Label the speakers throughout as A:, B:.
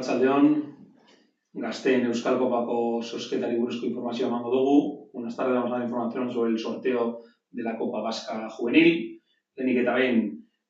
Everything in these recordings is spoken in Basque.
A: Arratsaldeon, Gazteen Euskal Kopako zozketari buruzko informazioa emango dugu. Buenas tardes, vamos a dar información sobre el sorteo de la Copa Vasca Juvenil. Lehenik eta behin,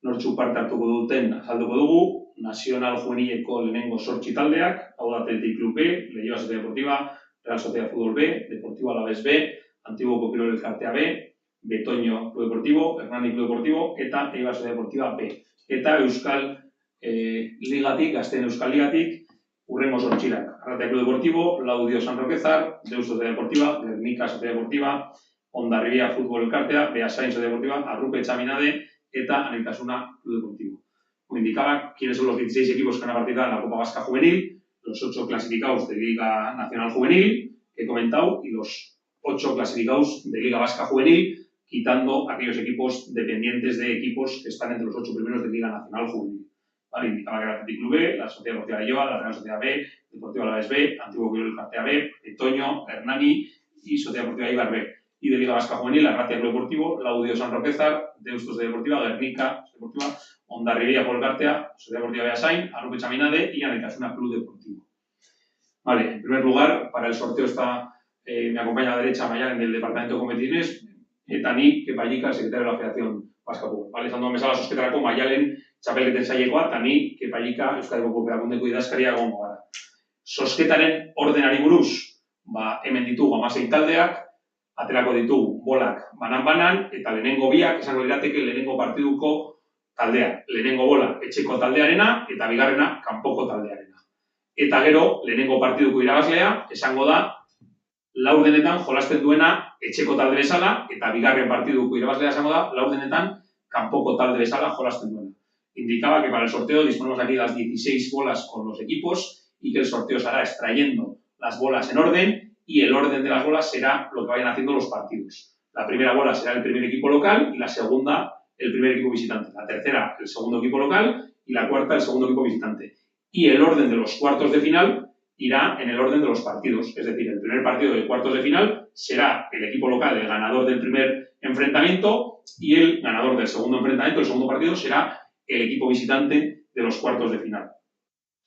A: nortzuk parte hartuko duten azalduko dugu. Nacional Juvenileko lehenengo 8 taldeak, hau da Athletic Club B, Leioa Sociedad Deportiva, Real Sociedad Fútbol B, Deportivo Alavés B, Antiguo Kirol Elkartea B, Betoño Club Deportivo, Hernani Club Deportivo eta Eibar Sociedad Deportiva B. Eta Euskal Ligatik, Gazteen Euskal Ligatik, hurrengo zortzirak. Arratia Club Deportivo, Laudio San Roquezar, Deus Sociedad Deportiva, Gernika Sociedad Deportiva, Hondarribia Fútbol Elkartea, Beasain Sociedad Deportiva, Arrupe Txaminade eta Anaitasuna Club Deportivo. Como indicaba, quiénes son los 16 equipos que van a participar en la Copa Vasca Juvenil, los 8 clasificados de Liga Nacional Juvenil, que he comentado, y los 8 clasificados de Liga Vasca Juvenil, quitando aquellos equipos dependientes de equipos que están entre los 8 primeros de Liga Nacional Juvenil. Vale, indicaba que era Athletic Club B, la Sociedad Deportiva de Leioa, la Real Sociedad B, Deportivo Alavés B, Antiguo Kirol Elkartea B, Betoño, Hernani y Sociedad Deportiva Eibar B. Y de Liga Vasca Juvenil, la Arratia Club Deportivo, Laudio San Roquezar, Deus Sociedad Deportiva, Gernika Sociedad Deportiva, Hondarribia Fútbol Elkartea, Sociedad Deportiva Beasain, Arrupe Txaminade y Anaitasuna Club Deportivo. Vale, en primer lugar, para el sorteo está, me acompaña a la derecha Mayalen del Departamento de Competiciones, eta ni Kepayika, el secretario de la Federación Vasca Fútbol. Vale, izan duen bezala zozketarako Mayalen txapelketen sailekoa, eta ni Kepayika Euskal Herriko Erakundeko idazkaria egongo gara. Zozketaren ordenari buruz, hemen ditugu 16 taldeak, aterako ditugu bolak banan-banan, eta lehenengo biak, esango lirateke lehenengo partiduko taldea. Lehenengo bola etxeko taldearena, eta bigarrena kanpoko taldearena. Eta gero, lehenengo partiduko irabazlea, esango da, laurdenetan jolasten duena etxeko talde bezala, eta bigarren partiduko irabazlea esango da, laurdenetan kanpoko talde bezala jolasten duena. Indicaba que para el sorteo disponemos aquí las 16 bolas con los equipos y que el sorteo se hará extrayendo las bolas en orden y el orden de las bolas será lo que vayan haciendo los partidos. La primera bola será el primer equipo local y la segunda el primer equipo visitante. La tercera el segundo equipo local y la cuarta el segundo equipo visitante. Y el orden de los cuartos de final irá en el orden de los partidos. Es decir, el primer partido de cuartos de final será el equipo local, el ganador del primer enfrentamiento, y el ganador del segundo enfrentamiento, el segundo partido, será el equipo visitante de los cuartos de final.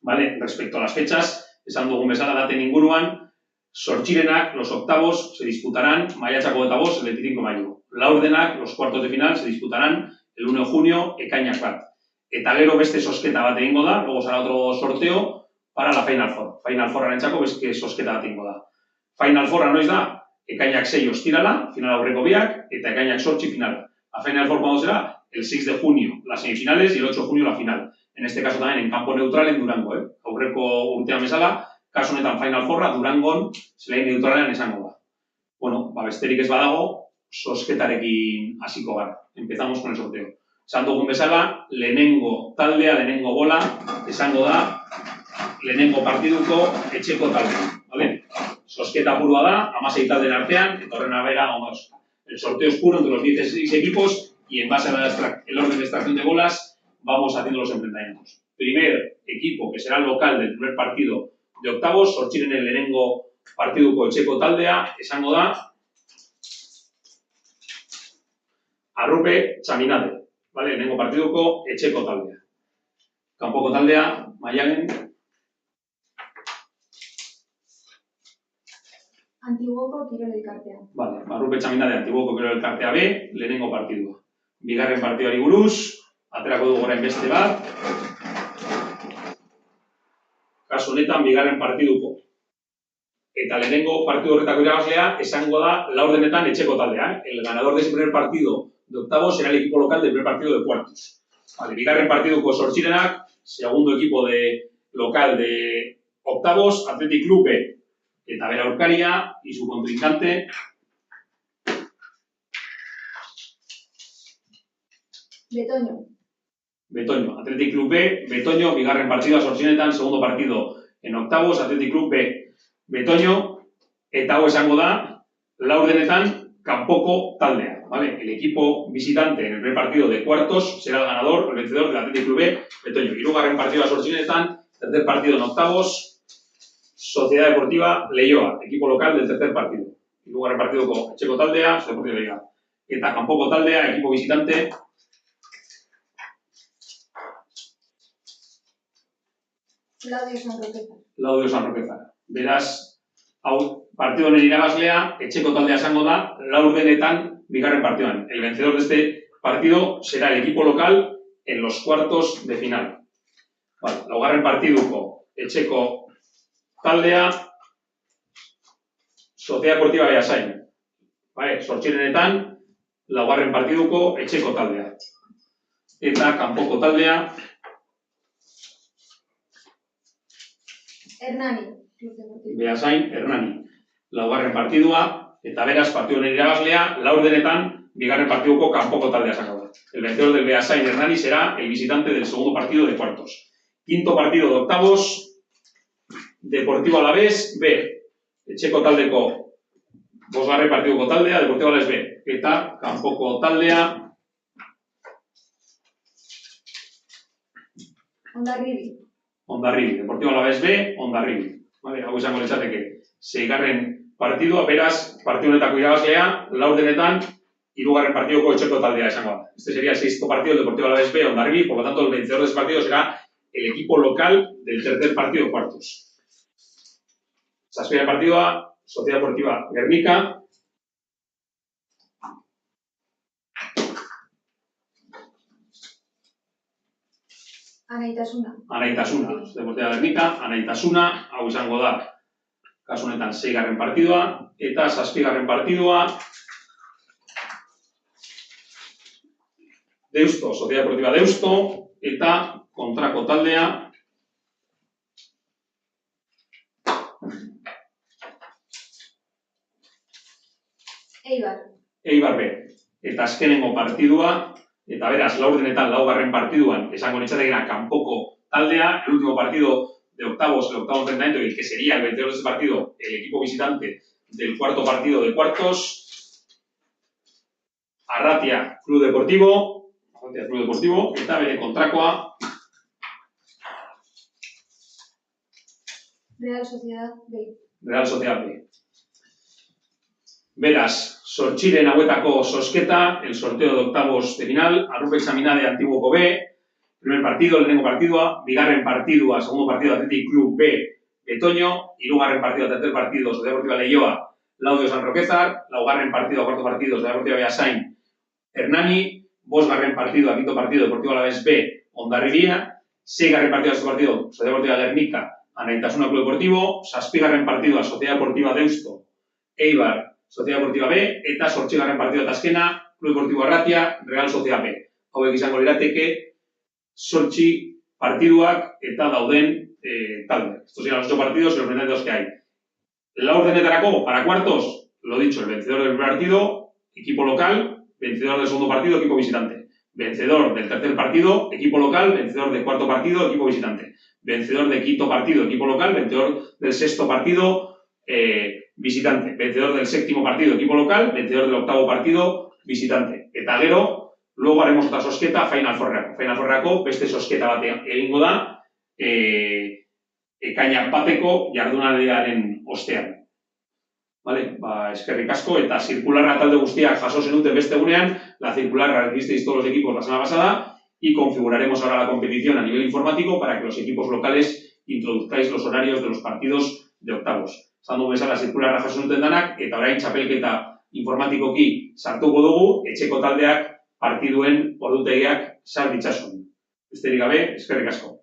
A: ¿Vale? Respecto a las fechas, esan dugun bezala daten inguruan, zortzirenak, los octavos, se disputarán maiatzako eta bost, el 25 de mayo. Laurdenak, los cuartos de final, se disputarán el 1 de junio, ekainak bat. Eta gero beste zozketa bat egingo da, luego será otro sorteo para la Final Four. Final Four arentzako beste zozketa bat egingo da. Final Four noiz da, ekainak 6 ostirala, final aurreko biak, eta ekainak 8 finala. La Final Four, ¿cuándo será? El 6 de junio las semifinales y el 8 de junio la final. En este caso también en campo neutral en Durango. Aurreko urtean bezala, kasu honetan Final Fourra Durangon zelai neutralean esango da. Bueno, besterik ez badago, zozketarekin hasiko gara. Empezamos con el sorteo. Esan dugun bezala, lehenengo taldea, lehenengo bola, esango da, lehenengo partiduko etxeko taldea. ¿Vale? Zozketa purua da, 16 taldeen artean, eta horren abera, el sorteo es puro entre los 16 equipos y en base al orden de extracción de bolas vamos haciendo los enfrentamientos. Primer equipo, que será el local del primer partido de octavos, zortziren el lehenengo partiduko etxeko taldea, esango da, Arrupe Txaminade. Vale, lehenengo partiduko etxeko taldea. Kanpoko taldea, Mayalen.
B: Antiguoko Kirol Elkartea.
A: Vale, Arrupe Txaminade, Antiguoko Kirol Elkartea B, lehenengo partidua. Bigarren partiduari buruz, aterako dugu orain beste bat. Kasu honetan, bigarren partiduko. Eta lehenengo partidu horretako irabazlea, esango da laurdenetan etxeko taldea. El ganador de ese primer partido de octavos será el equipo local del primer partido de cuartos. Vale, bigarren partiduko zortzirenak, segundo equipo de local de octavos, Athletic Club B. Eta bera aurkaria y su contrincante. Betoño, Athletic Club B, Betoño, bigarren partidua zortzirenetan, segundo partido en octavos, Athletic Club B. Betoño, eta hau esango da, laurdenetan kanpoko taldea. ¿Vale? El equipo visitante en el primer partido de cuartos será el ganador, el vencedor del Athletic Club B, Betoño. Hirugarren partidua zortzirenetan, tercer partido en octavos, Sociedad Deportiva Leioa, equipo local del tercer partido. Hirugarren partidoko etxeko taldea, Sociedad Deportiva Leioa. Eta kanpoko taldea, equipo visitante,
B: Laudio San Roquezar.
A: Laudio San Roquezar. Beraz, hau, partido honen irabazlea, etxeko taldea izango da, laurdenetan bigarren partidoan. El vencedor de este partido será el equipo local en los cuartos de final. Vale, laugarren partiduko etxeko taldea, Sociedad Deportiva Beasain. Vale, zortzirenetan, laugarren partiduko etxeko taldea. Eta kanpoko taldea,
B: Hernani, Club Deportivo.
A: Beasain, Hernani. Laugarren partidua, eta beraz partidu honen irabazlea, laurdenetan, bigarren partiduko kanpoko taldea izango da. El vencedor del Beasain Hernani será el visitante del segundo partido de cuartos. Quinto partido de octavos, Deportivo Alavés B. Etxeko taldeko bosgarren partiduko taldea, Deportivo Alavés B. Eta kanpoko taldea,
B: Hondarribi.
A: Deportivo Alavés B, Hondarribi. Vale, hau izango litzateke. Seigarren partidua, beraz, partidu honetako irabazlea, laurdenetan, hirugarren partidoko etxeko taldea izango da. Este sería el sexto partido del Deportivo Alavés B, Hondarribi, por lo tanto, el vencedor de ese partido será el equipo local del tercer partido de cuartos. Zazpigarren partidua, Sociedad Deportiva Gernika.
B: Anaitasuna.
A: Deportiva Gernika, Anaitasuna, hau izango da, kasu honetan, seigarren partidua, eta zazpigarren partidua, Deusto, Sociedad Deportiva Deusto, eta kontrako taldea, Eibar B. Eta azkenengo partidua, eta beraz, laurdenetan, laugarren partiduan, esango litzatekena kanpoko taldea, el último partido de octavos, el octavo enfrentamiento, el que sería el vencedor de ese partido, el equipo visitante del cuarto partido de cuartos, Arratia Club Deportivo, eta bere kontrakoa,
B: Real Sociedad B.
A: Beraz, zortziren hauetako zozketa, el sorteo de octavos de final, Arrupe Examina de Antiguoko B, primer partido, lehenengo partidua, bigarren partidua, segundo partido, Athletic Club B, Betoño, hirugarren partido, tercer partido, Sociedad Deportiva Leioa, Laudio San Roquezar, laugarren partido, cuarto partido, Sociedad Deportiva Beasain, Hernani, bosgarren partido, quinto partido, Deportivo Alavés B, Hondarribia, seigarren partido, sexto partido, Sociedad Deportiva Gernika, Anaitasuna Club Deportivo, zazpigarren partido, Sociedad Deportiva Deusto, Eibar, Sociedad Deportiva B, eta zortzigarren partido eta azkena, Club Deportivo Arratia, Real Sociedad B. Hauek izango lirateke, zortzi partiduak eta dauden talde. Estos serán los 8 partidos y los enfrentamientos que hay. La ordenetarako, para cuartos, lo dicho, el vencedor del primer partido, equipo local, vencedor del segundo partido, equipo visitante. Vencedor del tercer partido, equipo local, vencedor del cuarto partido, equipo visitante. Vencedor del quinto partido, equipo local, vencedor del sexto partido, visitante. Vencedor del séptimo partido, equipo local, vencedor del octavo partido, visitante. Eta gero, luego haremos otra sosqueta, Final Fourrako. Final Fourrako beste sosqueta bat egingo da, ekainak bateko jardunaldiaren ostean. Vale, eskerrik asko, eta zirkularra talde guztiak jaso zenuten beste egunean, la circular recibisteis todos los equipos la semana pasada, y configuraremos ahora la competición a nivel informático para que los equipos locales introduzcáis los horarios de los partidos de octavos. Zandu bezala zirkularra jaso zenuten danak, eta orain txapelketa informatikoki sartuko dugu, etxeko taldeak partiduen ordutegiak sar ditzasun. Besterik gabe, eskerrik asko.